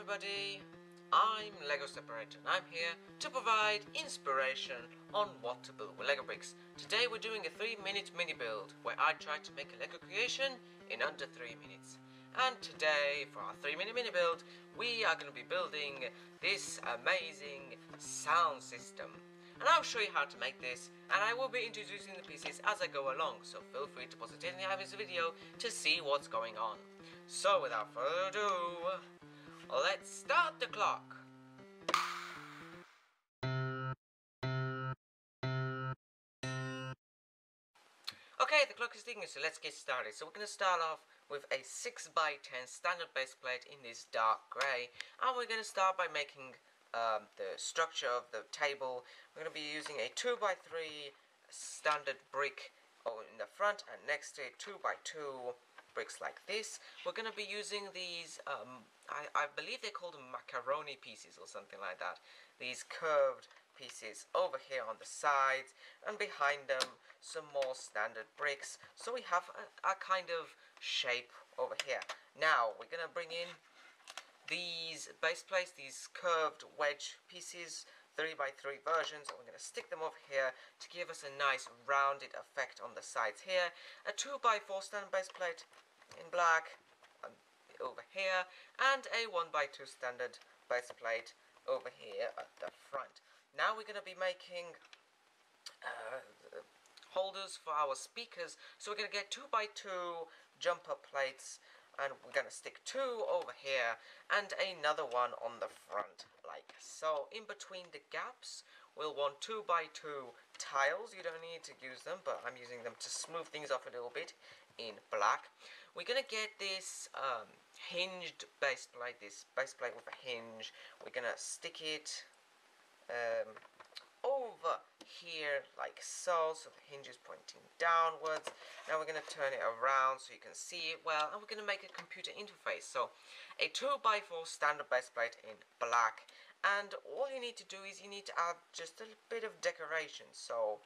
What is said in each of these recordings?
everybody, I'm LEGO Spearator and I'm here to provide inspiration on what to build with LEGO bricks. Today we're doing a 3-minute mini build where I try to make a LEGO creation in under 3 minutes. And today for our 3-minute mini build we are going to be building this amazing sound system. And I'll show you how to make this, and I will be introducing the pieces as I go along, so feel free to pause it in this video to see what's going on. So without further ado, let's start the clock. Okay, the clock is ticking, so let's get started. So we're going to start off with a 6x10 standard base plate in this dark grey, and we're going to start by making the structure of the table. We're going to be using a 2x3 standard brick in the front, and next to it 2x2 bricks like this. We're going to be using these, I believe they're called macaroni pieces or something like that. These curved pieces over here on the sides, and behind them some more standard bricks. So we have a kind of shape over here. Now we're going to bring in these base plates, these curved wedge pieces, 3x3 versions, and we're going to stick them over here to give us a nice rounded effect on the sides here. A 2x4 standard base plate in black over here, and a 1x2 standard base plate over here at the front. Now we're going to be making holders for our speakers, so we're going to get 2x2 jumper plates, and we're going to stick 2 over here and another one on the front like so. In between the gaps we'll want 2x2 tiles. You don't need to use them, but I'm using them to smooth things off a little bit in black. We're going to get this hinged base plate, this base plate with a hinge. We're going to stick it over here like so, so the hinge is pointing downwards. Now we're going to turn it around so you can see it well, and we're going to make a computer interface. So a 2x4 standard base plate in black, and all you need to do is you need to add just a bit of decoration. So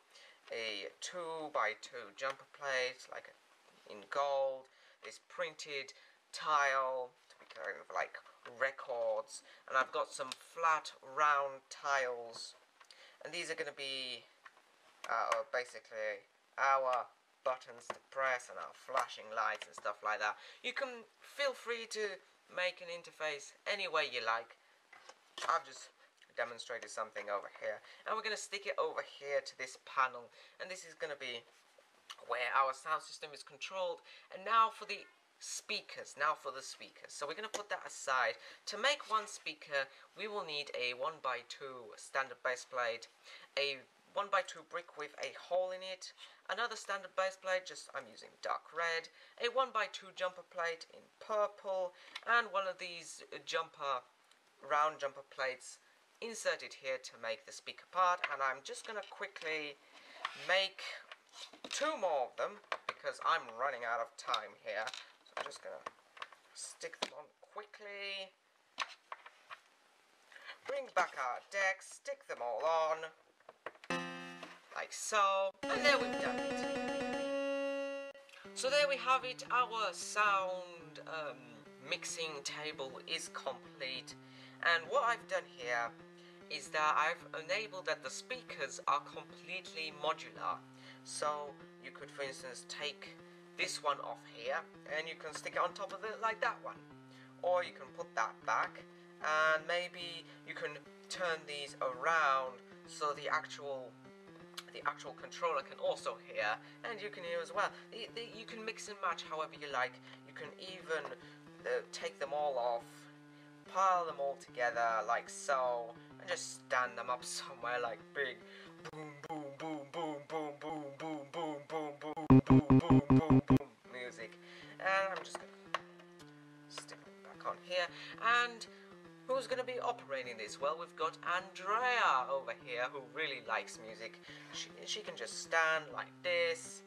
a 2x2 jumper plate like in gold, this printed tile to be kind of like records, and I've got some flat round tiles. And these are going to be basically our buttons to press and our flashing lights and stuff like that. You can feel free to make an interface any way you like. I've just demonstrated something over here. And we're going to stick it over here to this panel. And this is going to be where our sound system is controlled. And now for the speakers. So we're going to put that aside. To make one speaker we will need a 1x2 standard base plate, a 1x2 brick with a hole in it, another standard base plate, just I'm using dark red, a 1x2 jumper plate in purple, and one of these round jumper plates inserted here to make the speaker part. And I'm just going to quickly make 2 more of them because I'm running out of time here. I'm just going to stick them on quickly, bring back our decks, stick them all on, like so, and there we've done it. So there we have it, our sound mixing table is complete, and what I've done here is that I've enabled that the speakers are completely modular. So you could, for instance, take this one off here and you can stick it on top of it like that one, or you can put that back, and maybe you can turn these around so the actual controller can also hear, and you can hear as well. You can mix and match however you like. You can even take them all off, pile them all together like so, and just stand them up somewhere like big boom boom boom boom boom boom boom boom boom boom boom boom boom boom music. And I'm just gonna stick it back on here. And who's gonna be operating this? Well, we've got Andrea over here who really likes music. She can just stand like this,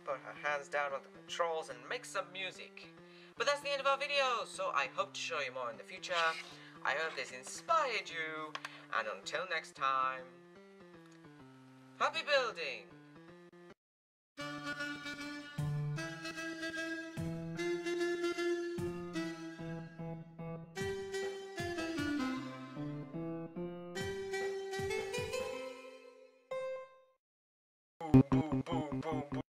put her hands down on the controls and make some music. But that's the end of our video, so I hope to show you more in the future. I hope this inspired you, and until next time, happy building! boom, boom, boom, boom, boom.